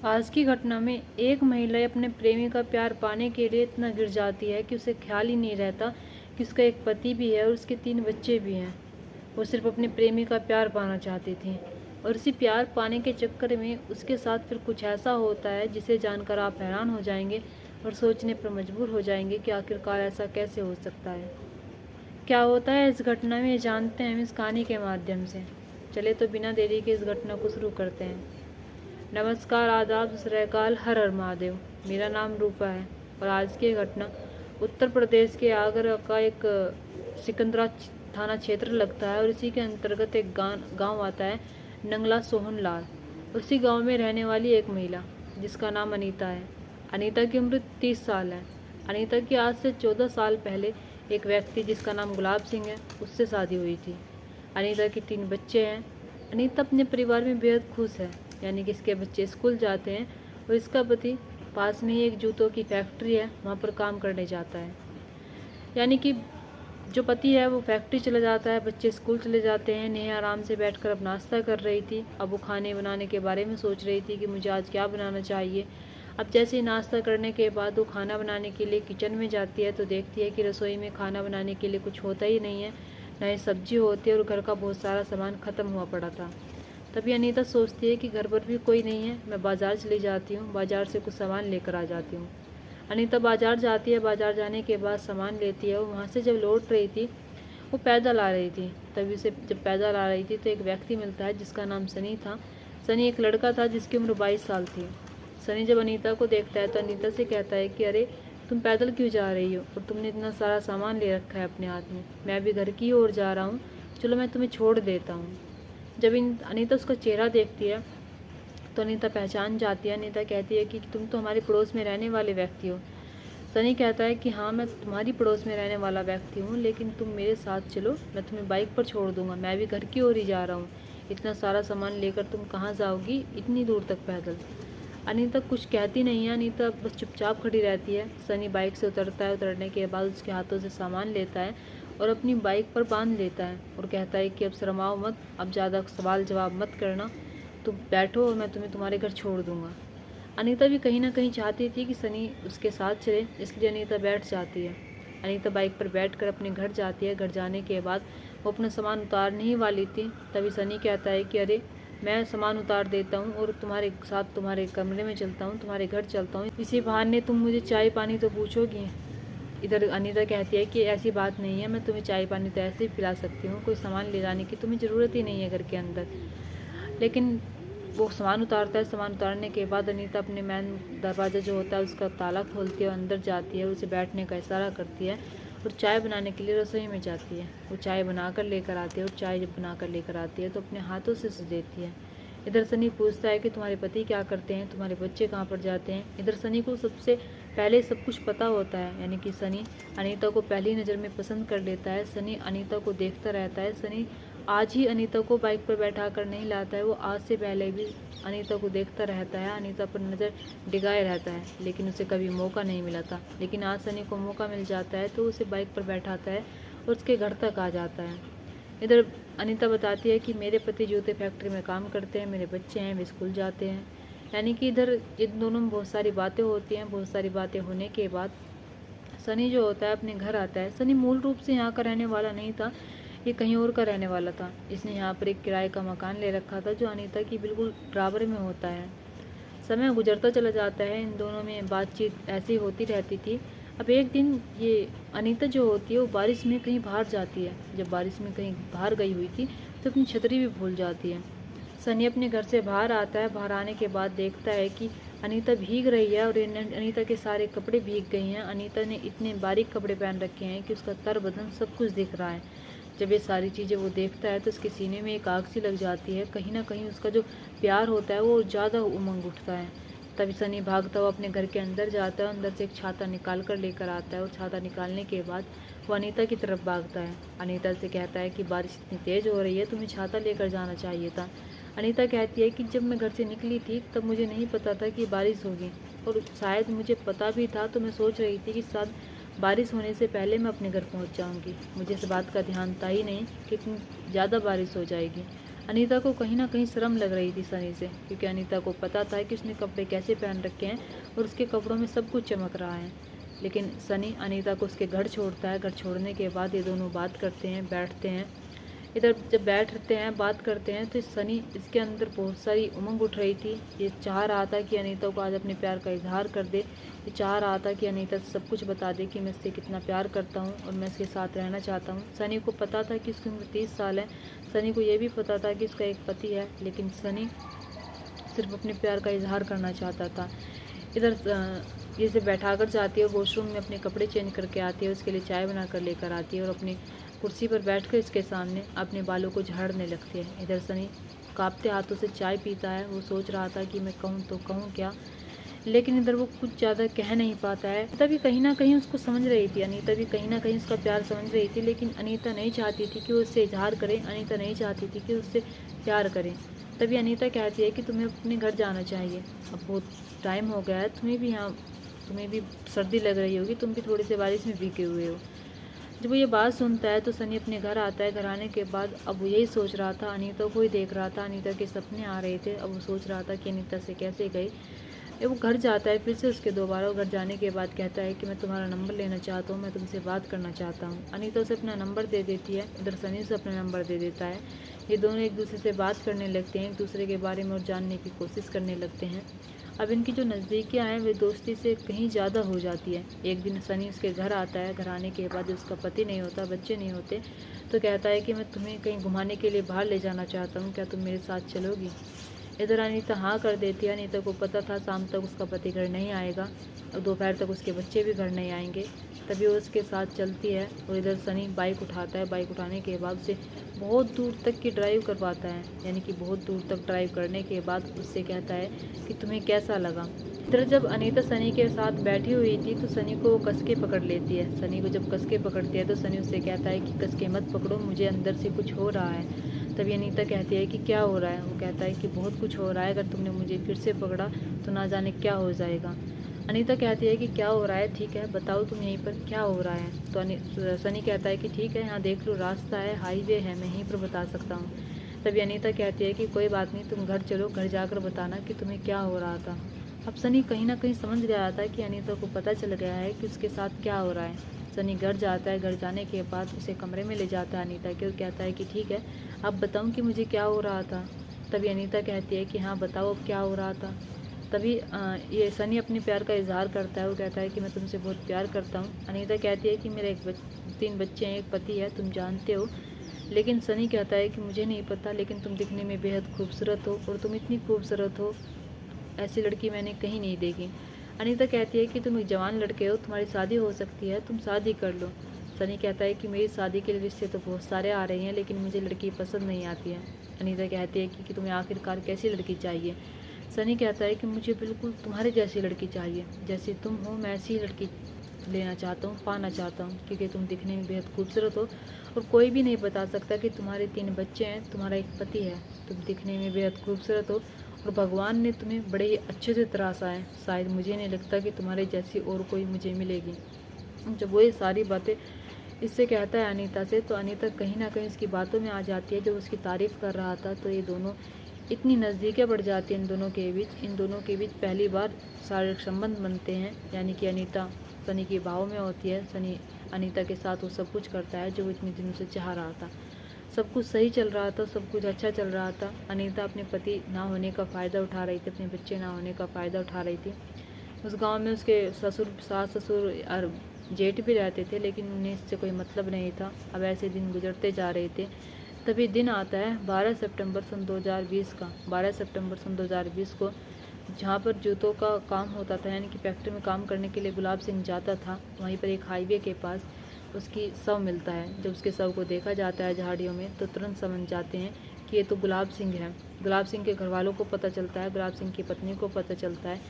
आज की घटना में एक महिला अपने प्रेमी का प्यार पाने के लिए इतना गिर जाती है कि उसे ख्याल ही नहीं रहता कि उसका एक पति भी है और उसके 3 बच्चे भी हैं। वो सिर्फ अपने प्रेमी का प्यार पाना चाहती थी और इसी प्यार पाने के चक्कर में उसके साथ फिर कुछ ऐसा होता है जिसे जानकर आप हैरान हो जाएंगे और सोचने पर मजबूर हो जाएंगे कि आखिरकार ऐसा कैसे हो सकता है। क्या होता है इस घटना में, ये जानते हैं हम इस कहानी के माध्यम से। चले तो बिना देरी के इस घटना को शुरू करते हैं। नमस्कार, आदाब, सत श्री अकाल, हर हर महादेव। मेरा नाम रूपा है और आज की घटना उत्तर प्रदेश के आगरा का एक सिकंदरा थाना क्षेत्र लगता है और इसी के अंतर्गत एक गांव आता है, नंगला सोहनलाल। उसी गांव में रहने वाली एक महिला जिसका नाम अनीता है। अनीता की उम्र 30 साल है। अनीता की आज से 14 साल पहले एक व्यक्ति जिसका नाम गुलाब सिंह है उससे शादी हुई थी। अनीता के 3 बच्चे हैं। अनीता अपने परिवार में बेहद खुश है, यानी कि इसके बच्चे स्कूल जाते हैं और इसका पति पास में ही एक जूतों की फैक्ट्री है, वहाँ पर काम करने जाता है। यानी कि जो पति है वो फैक्ट्री चला जाता है, बच्चे स्कूल चले जाते हैं। नेहा आराम से बैठकर अब नाश्ता कर रही थी। अब वो खाने बनाने के बारे में सोच रही थी कि मुझे आज क्या बनाना चाहिए। अब जैसे ही नाश्ता करने के बाद वो खाना बनाने के लिए किचन में जाती है तो देखती है कि रसोई में खाना बनाने के लिए कुछ होता ही नहीं है, न ही सब्जी होती है और घर का बहुत सारा सामान ख़त्म हुआ पड़ा था। तभी अनीता सोचती है कि घर पर भी कोई नहीं है, मैं बाज़ार चली जाती हूँ, बाज़ार से कुछ सामान लेकर आ जाती हूँ। अनीता बाज़ार जाती है। बाज़ार जाने के बाद सामान लेती है। वो वहाँ से जब लौट रही थी वो पैदल आ रही थी। तभी उसे जब पैदल आ रही थी तो एक व्यक्ति मिलता है जिसका नाम सनी था। सनी एक लड़का था जिसकी उम्र 22 साल थी। सनी जब अनीता को देखता है तो अनीता से कहता है कि अरे तुम पैदल क्यों जा रही हो और तुमने इतना सारा सामान ले रखा है अपने हाथ में, मैं भी घर की ओर जा रहा हूँ, चलो मैं तुम्हें छोड़ देता हूँ। जब अनीता उसका चेहरा देखती है तो अनीता पहचान जाती है। अनीता कहती है कि तुम तो हमारे पड़ोस में रहने वाले व्यक्ति हो। सनी कहता है कि हाँ, मैं तुम्हारी पड़ोस में रहने वाला व्यक्ति हूँ, लेकिन तुम मेरे साथ चलो, मैं तुम्हें बाइक पर छोड़ दूंगा, मैं भी घर की ओर ही जा रहा हूँ। इतना सारा सामान लेकर तुम कहाँ जाओगी इतनी दूर तक पैदल। अनीता कुछ कहती नहीं है। अनीता बस चुपचाप खड़ी रहती है। सनी बाइक से उतरता है। उतरने के बाद उसके हाथों से सामान लेता है और अपनी बाइक पर बांध लेता है और कहता है कि अब शर्माओ मत, अब ज़्यादा सवाल जवाब मत करना, तुम बैठो और मैं तुम्हें तुम्हारे घर छोड़ दूँगा। अनीता भी कहीं ना कहीं चाहती थी कि सनी उसके साथ चले, इसलिए अनीता बैठ जाती है। अनीता बाइक पर बैठकर अपने घर जाती है। घर जाने के बाद वो अपना सामान उतारने ही वाली थी, तभी सनी कहता है कि अरे मैं सामान उतार देता हूँ और तुम्हारे साथ तुम्हारे कमरे में चलता हूँ, तुम्हारे घर चलता हूँ, इसी बहाने तुम मुझे चाय पानी तो पूछोगी। इधर अनीता कहती है कि ऐसी बात नहीं है, मैं तुम्हें चाय पानी तो ऐसे ही पिला सकती हूँ, कोई सामान ले जाने की तुम्हें ज़रूरत ही नहीं है घर के अंदर। लेकिन वो सामान उतारता है। सामान उतारने के बाद अनीता अपने मैन दरवाज़ा जो होता है उसका ताला खोलती है और अंदर जाती है, उसे बैठने का इशारा करती है और चाय बनाने के लिए रसोई में जाती है। वो चाय बनाकर लेकर आती है और चाय जब बनाकर लेकर आती है तो अपने हाथों से देती है। इधर सनी पूछता है कि तुम्हारे पति क्या करते हैं, तुम्हारे बच्चे कहाँ पर जाते हैं। इधर सनी को सबसे पहले सब कुछ पता होता है, यानी कि सनी अनीता को पहली नज़र में पसंद कर लेता है। सनी अनीता को देखता रहता है। सनी आज ही अनीता को बाइक पर बैठा कर नहीं लाता है, वो आज से पहले भी अनीता को देखता रहता है, अनीता पर नज़र डिगाए रहता है, लेकिन उसे कभी मौका नहीं मिला था। लेकिन आज सनी को मौका मिल जाता है तो उसे बाइक पर बैठाता है और उसके घर तक आ जाता है। इधर अनीता बताती है कि मेरे पति जूते फैक्ट्री में काम करते हैं, मेरे बच्चे हैं, वे स्कूल जाते हैं। यानी कि इधर इन दोनों में बहुत सारी बातें होती हैं। बहुत सारी बातें होने के बाद सनी जो होता है अपने घर आता है। सनी मूल रूप से यहाँ का रहने वाला नहीं था, ये कहीं और का रहने वाला था। इसने यहाँ पर एक किराए का मकान ले रखा था जो अनीता की बिल्कुल बराबर में होता है। समय गुजरता चला जाता है, इन दोनों में बातचीत ऐसी होती रहती थी। अब एक दिन ये अनीता जो होती है वो बारिश में कहीं बाहर जाती है। जब बारिश में कहीं बाहर गई हुई थी तो अपनी छतरी भी भूल जाती है। सनी अपने घर से बाहर आता है। बाहर आने के बाद देखता है कि अनीता भीग रही है और अनीता के सारे कपड़े भीग गए हैं। अनीता ने इतने बारीक कपड़े पहन रखे हैं कि उसका तर बदन सब कुछ दिख रहा है। जब ये सारी चीज़ें वो देखता है तो उसके सीने में एक आग सी लग जाती है। कहीं ना कहीं उसका जो प्यार होता है वो ज़्यादा उमंग उठता है। तभी सनी भागता हुआ अपने घर के अंदर जाता है, अंदर से एक छाता निकाल कर लेकर आता है और छाता निकालने के बाद वो अनीता की तरफ भागता है। अनीता से कहता है कि बारिश इतनी तेज़ हो रही है, तुम्हें छाता लेकर जाना चाहिए था। अनीता कहती है कि जब मैं घर से निकली थी तब मुझे नहीं पता था कि बारिश होगी, और शायद मुझे पता भी था तो मैं सोच रही थी कि शायद बारिश होने से पहले मैं अपने घर पहुंच जाऊंगी। मुझे इस बात का ध्यान था ही नहीं कि इतनी ज़्यादा बारिश हो जाएगी। अनीता को कहीं ना कहीं शर्म लग रही थी सनी से, क्योंकि अनीता को पता था कि उसने कपड़े कैसे पहन रखे हैं और उसके कपड़ों में सब कुछ चमक रहा है। लेकिन सनी अनीता को उसके घर छोड़ता है। घर छोड़ने के बाद ये दोनों बात करते हैं, बैठते हैं। इधर जब बैठते हैं बात करते हैं तो सनी, इसके अंदर बहुत सारी उमंग उठ रही थी। ये चाह रहा था कि अनीता को आज अपने प्यार का इजहार कर दे। ये चाह रहा था कि अनीता सब कुछ बता दे कि मैं इससे कितना प्यार करता हूँ और मैं इसके साथ रहना चाहता हूँ। सनी को पता था कि उसकी उम्र 30 साल है। सनी को ये भी पता था कि उसका एक पति है, लेकिन सनी सिर्फ अपने प्यार का इजहार करना चाहता था। इधर ये से बैठा कर जाती है, वॉशरूम में अपने कपड़े चेंज करके आती है, उसके लिए चाय बना कर लेकर आती है और अपनी कुर्सी पर बैठकर इसके सामने अपने बालों को झाड़ने लगती है। इधर सनी कांपते हाथों से चाय पीता है। वो सोच रहा था कि मैं कहूँ तो कहूँ क्या, लेकिन इधर वो कुछ ज़्यादा कह नहीं पाता है। तभी कहीं ना कहीं उसको समझ रही थी, अनीता भी कहीं ना कहीं उसका प्यार समझ रही थी, लेकिन अनीता नहीं चाहती थी कि वो उससे इजहार करे। अनीता नहीं चाहती थी कि उससे प्यार करे। तभी अनीता कहती है कि तुम्हें अपने घर जाना चाहिए, अब बहुत टाइम हो गया है, तुम्हें भी सर्दी लग रही होगी, तुम भी थोड़ी सी बारिश में भीगे हुए हो। जब वो ये बात सुनता है तो सनी अपने घर आता है। घर आने के बाद अब वो यही सोच रहा था, अनीता को ही देख रहा था, अनीता के सपने आ रहे थे। अब वो सोच रहा था कि अनीता से कैसे गई। वो घर जाता है फिर से उसके दोबारा। घर जाने के बाद कहता है कि मैं तुम्हारा नंबर लेना चाहता हूँ, मैं तुमसे बात करना चाहता हूँ। अनीता उसे अपना नंबर दे देती है, इधर सनी से अपना नंबर दे देता है। ये दोनों एक दूसरे से बात करने लगते हैं, एक दूसरे के बारे में और जानने की कोशिश करने लगते हैं। अब इनकी जो नज़दीकियाँ हैं वे दोस्ती से कहीं ज़्यादा हो जाती है। एक दिन सनी उसके घर आता है। घर आने के बाद उसका पति नहीं होता, बच्चे नहीं होते, तो कहता है कि मैं तुम्हें कहीं घुमाने के लिए बाहर ले जाना चाहता हूँ, क्या तुम मेरे साथ चलोगी। इधर अनीता हाँ कर देती है। अनीता को पता था शाम तक उसका पति घर नहीं आएगा और दोपहर तक उसके बच्चे भी घर नहीं आएंगे, तभी वो उसके साथ चलती है। और इधर सनी बाइक उठाता है। बाइक उठाने के बाद उसे बहुत दूर तक की ड्राइव करवाता है, यानी कि बहुत दूर तक ड्राइव करने के बाद उससे कहता है कि तुम्हें कैसा लगा। इधर जब अनीता सनी के साथ बैठी हुई थी तो सनी को वो कस के पकड़ लेती है। सनी को जब कस के पकड़ती है तो सनी उससे कहता है कि कस के मत पकड़ो, मुझे अंदर से कुछ हो रहा है। तभी अनीता कहती है कि क्या हो रहा है। वो कहता है कि बहुत कुछ हो रहा है, अगर तुमने मुझे फिर से पकड़ा तो ना जाने क्या हो जाएगा। अनीता कहती है कि क्या हो रहा है, ठीक है बताओ तुम यहीं पर क्या हो रहा है। तो सनी कहता है कि ठीक है, यहाँ देख लो, रास्ता है, हाईवे है, मैं यहीं पर बता सकता हूँ। तभी अनीता कहती है कि कोई बात नहीं, तुम घर चलो, घर जाकर बताना कि तुम्हें क्या हो रहा था। अब सनी कहीं ना कहीं समझ गया था कि अनीता को पता चल गया है कि उसके साथ क्या हो रहा है। सनी घर जाता है। घर जाने के बाद उसे कमरे में ले जाता है अनीता के और कहता है कि ठीक है, अब बताऊं कि मुझे क्या हो रहा था। तभी अनीता कहती है कि हाँ बताओ अब क्या हो रहा था। तभी ये सनी अपने प्यार का इजहार करता है। वो कहता है कि मैं तुमसे बहुत प्यार करता हूँ। अनीता कहती है कि मेरे 3 बच्चे हैं, एक पति है, तुम जानते हो। लेकिन सनी कहता है कि मुझे नहीं पता, लेकिन तुम दिखने में बेहद खूबसूरत हो और तुम इतनी खूबसूरत हो, ऐसी लड़की मैंने कहीं नहीं देखी। अनीता कहती है कि तुम एक जवान लड़के हो, तुम्हारी शादी हो सकती है, तुम शादी कर लो। सनी कहता है कि मेरी शादी के लिए रिश्ते तो बहुत सारे आ रहे हैं, लेकिन मुझे लड़की पसंद नहीं आती है। अनीता कहती है कि तुम्हें आखिरकार कैसी लड़की चाहिए। सनी कहता है कि मुझे बिल्कुल तुम्हारे जैसी लड़की चाहिए, जैसी तुम हो मैं ऐसी लड़की लेना चाहता हूँ, पाना चाहता हूँ, क्योंकि तुम दिखने में बेहद खूबसूरत हो और कोई भी नहीं बता सकता कि तुम्हारे 3 बच्चे हैं, तुम्हारा एक पति है, तुम दिखने में बेहद खूबसूरत हो और भगवान ने तुम्हें बड़े ही अच्छे से तराशा है। शायद मुझे नहीं लगता कि तुम्हारे जैसी और कोई मुझे मिलेगी। जब वो ये सारी बातें इससे कहता है अनीता से, तो अनीता कहीं ना कहीं इसकी बातों में आ जाती है। जब उसकी तारीफ़ कर रहा था तो ये दोनों इतनी नज़दीकें बढ़ जाती हैं इन दोनों के बीच पहली बार शारीरिक संबंध बनते हैं, यानी कि अनीता सनी के भाव में होती है। सनी अनीता के साथ वो सब कुछ करता है जो वो इतने दिनों से चाह रहा था। सब कुछ सही चल रहा था, सब कुछ अच्छा चल रहा था। अनीता अपने पति ना होने का फ़ायदा उठा रही थी, अपने बच्चे ना होने का फ़ायदा उठा रही थी। उस गांव में उसके सास ससुर और जेठ भी रहते थे, लेकिन उन्हें इससे कोई मतलब नहीं था। अब ऐसे दिन गुजरते जा रहे थे। तभी दिन आता है 12 सितंबर सन 2020 का। 12 सितंबर सन 2020 को जहाँ पर जूतों का काम होता था, यानी कि फैक्ट्री में काम करने के लिए गुलाब सिंह जाता था, वहीं पर एक हाईवे के पास उसकी शव मिलता है। जब उसके शव को देखा जाता है झाड़ियों में तो तुरंत समझ जाते हैं कि ये तो गुलाब सिंह है। गुलाब सिंह के घर वालों को पता चलता है, गुलाब सिंह की पत्नी को पता चलता है,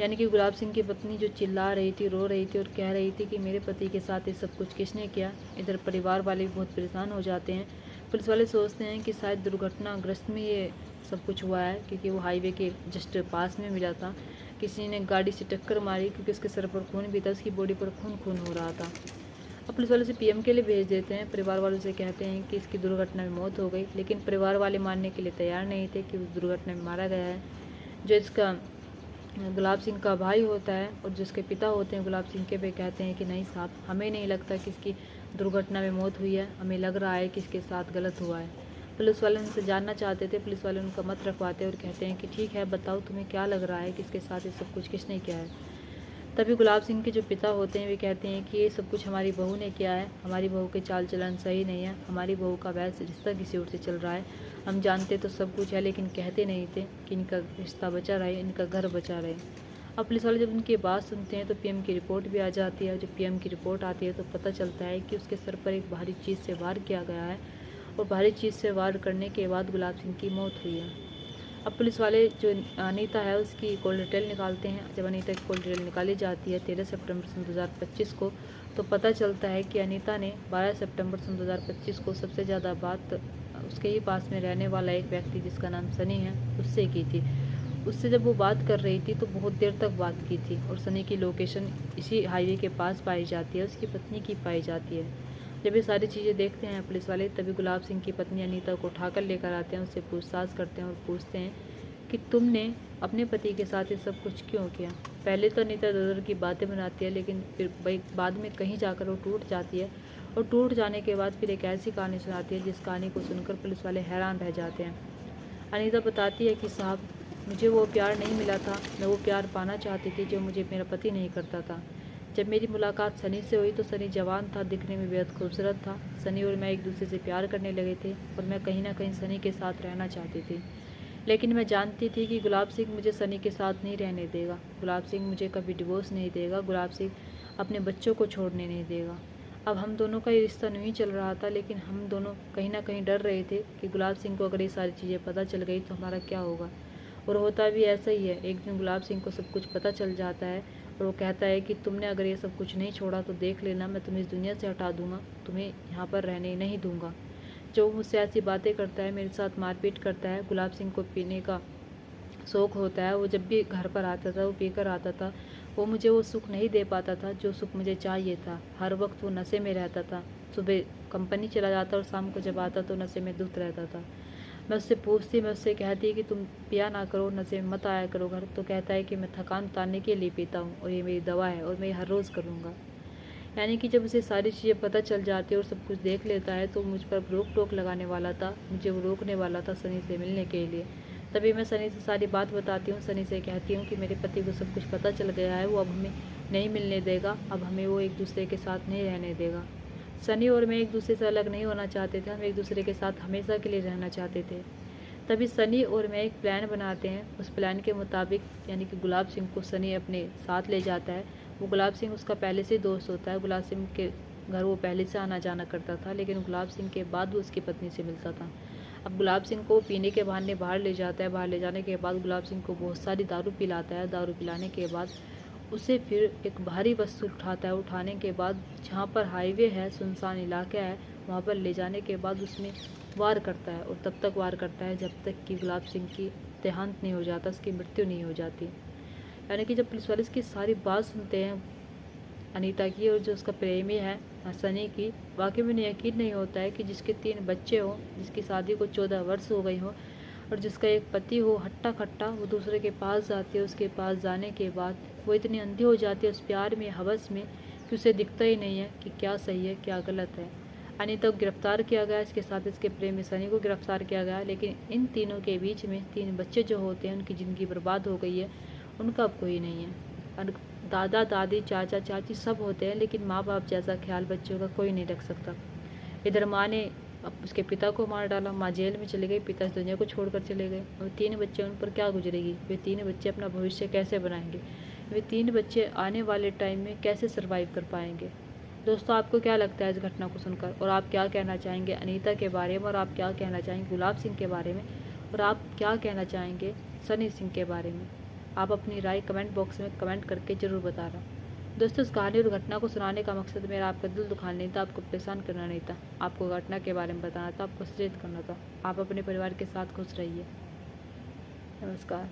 यानी कि गुलाब सिंह की पत्नी जो चिल्ला रही थी, रो रही थी और कह रही थी कि मेरे पति के साथ ये सब कुछ किसने किया। इधर परिवार वाले भी बहुत परेशान हो जाते हैं। पुलिस वाले सोचते हैं कि शायद दुर्घटनाग्रस्त में ये सब कुछ हुआ है, क्योंकि वो हाईवे के जस्ट पास में मिला था। किसी ने गाड़ी से टक्कर मारी, क्योंकि उसके सर पर खून भी था, उसकी बॉडी पर खून खून हो रहा था। अब पुलिस वाले उसे पीएम के लिए भेज देते हैं। परिवार वालों से कहते हैं कि इसकी दुर्घटना में मौत हो गई, लेकिन परिवार वाले मानने के लिए तैयार नहीं थे कि उस दुर्घटना में मारा गया है। जो इसका गुलाब सिंह का भाई होता है और जिसके पिता होते हैं गुलाब सिंह के, वे कहते हैं कि नहीं साहब, हमें नहीं लगता कि इसकी दुर्घटना में मौत हुई है, हमें लग रहा है कि इसके साथ गलत हुआ है। पुलिस वाले उनसे जानना चाहते थे। पुलिस वाले उनका मत रखवाते और कहते हैं कि ठीक है, बताओ तुम्हें क्या लग रहा है कि इसके साथ ये सब कुछ किसने किया है। तभी गुलाब सिंह के जो पिता होते हैं वे कहते हैं कि ये सब कुछ हमारी बहू ने किया है, हमारी बहू के चाल चलन सही नहीं है, हमारी बहू का वैसे रिश्ता किसी और से चल रहा है। हम जानते तो सब कुछ है, लेकिन कहते नहीं थे कि इनका रिश्ता बचा रहे, इनका घर बचा रहे। अब पुलिस वाले जब उनकी बात सुनते हैं तो पीएम की रिपोर्ट भी आ जाती है। जब पीएम की रिपोर्ट आती है तो पता चलता है कि उसके सर पर एक भारी चीज़ से वार किया गया है और भारी चीज़ से वार करने के बाद गुलाब सिंह की मौत हुई है। अब पुलिस वाले जो अनीता है उसकी कॉल डिटेल निकालते हैं। जब अनीता की कॉल डिटेल निकाली जाती है 13 सितंबर सन 2025 को, तो पता चलता है कि अनीता ने 12 सितंबर सन 2025 को सबसे ज़्यादा बात उसके ही पास में रहने वाला एक व्यक्ति जिसका नाम सनी है उससे की थी। उससे जब वो बात कर रही थी तो बहुत देर तक बात की थी और सनी की लोकेशन इसी हाईवे के पास पाई जाती है, उसकी पत्नी की पाई जाती है। जब ये सारी चीज़ें देखते हैं पुलिस वाले, तभी गुलाब सिंह की पत्नी अनीता को उठाकर लेकर आते हैं, उससे पूछताछ करते हैं और पूछते हैं कि तुमने अपने पति के साथ ये सब कुछ क्यों किया। पहले तो अनीता दर की बातें बनाती है, लेकिन फिर बाद में कहीं जाकर वो टूट जाती है और टूट जाने के बाद फिर एक ऐसी कहानी सुनाती है जिस कहानी को सुनकर पुलिस वाले हैरान रह जाते हैं। अनीता बताती है कि साहब, मुझे वो प्यार नहीं मिला था, मैं वो प्यार पाना चाहती थी जो मुझे मेरा पति नहीं करता था। जब मेरी मुलाकात सनी से हुई तो सनी जवान था, दिखने में बेहद खूबसूरत था। सनी और मैं एक दूसरे से प्यार करने लगे थे और मैं कहीं ना कहीं सनी के साथ रहना चाहती थी, लेकिन मैं जानती थी कि गुलाब सिंह मुझे सनी के साथ नहीं रहने देगा। गुलाब सिंह मुझे कभी डिवोर्स नहीं देगा, गुलाब सिंह अपने बच्चों को छोड़ने नहीं देगा। अब हम दोनों का ये रिश्ता नहीं चल रहा था, लेकिन हम दोनों कहीं ना कहीं डर रहे थे कि गुलाब सिंह को अगर ये सारी चीज़ें पता चल गई तो हमारा क्या होगा। और होता भी ऐसा ही है। एक दिन गुलाब सिंह को सब कुछ पता चल जाता है और वो कहता है कि तुमने अगर ये सब कुछ नहीं छोड़ा तो देख लेना, मैं तुम्हें इस दुनिया से हटा दूंगा, तुम्हें यहाँ पर रहने नहीं दूंगा। जो मुझसे ऐसी बातें करता है, मेरे साथ मारपीट करता है। गुलाब सिंह को पीने का शौक़ होता है, वो जब भी घर पर आता था वो पीकर आता था। वो मुझे वो सुख नहीं दे पाता था जो सुख मुझे चाहिए था। हर वक्त वो नशे में रहता था। सुबह कंपनी चला जाता और शाम को जब आता तो नशे में धुत रहता था। मैं उससे पूछती, मैं उससे कहती कि तुम पिया ना करो, नशे में मत आया करो घर। तो कहता है कि मैं थकान उतारने के लिए पीता हूँ और ये मेरी दवा है और मैं हर रोज़ करूँगा। यानी कि जब उसे सारी चीज़ें पता चल जाती है और सब कुछ देख लेता है तो मुझ पर रोक टोक लगाने वाला था, मुझे वो रोकने वाला था सनी से मिलने के लिए। तभी मैं सनी से सारी बात बताती हूँ। सनी से कहती हूँ कि मेरे पति को सब कुछ पता चल गया है, वो अब हमें नहीं मिलने देगा, अब हमें वो एक दूसरे के साथ नहीं रहने देगा। सनी और मैं एक दूसरे से अलग नहीं होना चाहते थे, हम एक दूसरे के साथ हमेशा के लिए रहना चाहते थे। तभी सनी और मैं एक प्लान बनाते हैं। उस प्लान के मुताबिक यानी कि गुलाब सिंह को सनी अपने साथ ले जाता है। वो गुलाब सिंह उसका पहले से दोस्त होता है। गुलाब सिंह के घर वो पहले से आना जाना करता था, लेकिन गुलाब सिंह के बाद वो उसकी पत्नी से मिलता था। अब गुलाब सिंह को पीने के बहाने बाहर ले जाता है। बाहर ले जाने के बाद गुलाब सिंह को बहुत सारी दारू पिलाता है। दारू पिलाने के बाद उसे फिर एक भारी वस्तु उठाता है। उठाने के बाद जहाँ पर हाईवे है, सुनसान इलाका है, वहाँ पर ले जाने के बाद उसमें वार करता है और तब तक वार करता है जब तक कि गुलाब सिंह की देहांत नहीं हो जाता, उसकी मृत्यु नहीं हो जाती। यानी कि जब पुलिस वाले इसकी सारी बात सुनते हैं अनीता की और जो उसका प्रेमी है सनी की, वाकई में यकीन नहीं होता है कि जिसके 3 बच्चे हों, जिसकी शादी को 14 वर्ष हो गई हो और जिसका एक पति हो हट्टा कट्टा, वो दूसरे के पास जाती है। उसके पास जाने के बाद वो इतनी अंधी हो जाती है उस प्यार में, हवस में, कि उसे दिखता ही नहीं है कि क्या सही है क्या गलत है। अनीता को गिरफ्तार किया गया, इसके साथ इसके प्रेमी सनी को गिरफ्तार किया गया, लेकिन इन तीनों के बीच में 3 बच्चे जो होते हैं उनकी ज़िंदगी बर्बाद हो गई है, उनका अब कोई नहीं है। और दादा दादी चाचा चाची सब होते हैं, लेकिन माँ बाप जैसा ख्याल बच्चों का कोई नहीं रख सकता। इधर माँ ने अब उसके पिता को मार डाला, माँ जेल में चले गई, पिता इस दुनिया को छोड़कर चले गए। और 3 बच्चे, उन पर क्या गुजरेगी? वे 3 बच्चे अपना भविष्य कैसे बनाएंगे? वे 3 बच्चे आने वाले टाइम में कैसे सर्वाइव कर पाएंगे? दोस्तों, आपको क्या लगता है इस घटना को सुनकर, और आप क्या कहना चाहेंगे अनीता के बारे में, और आप क्या कहना चाहेंगे गुलाब सिंह के बारे में, और आप क्या कहना चाहेंगे सनी सिंह के बारे में? आप अपनी राय कमेंट बॉक्स में कमेंट करके ज़रूर बताना। दोस्तों, इस कहानी और घटना को सुनाने का मकसद मेरा आपका दिल दुखाना नहीं था, आपको परेशान करना नहीं था, आपको घटना के बारे में बताना था, आपको सचेत करना था। आप अपने परिवार के साथ खुश रहिए। नमस्कार।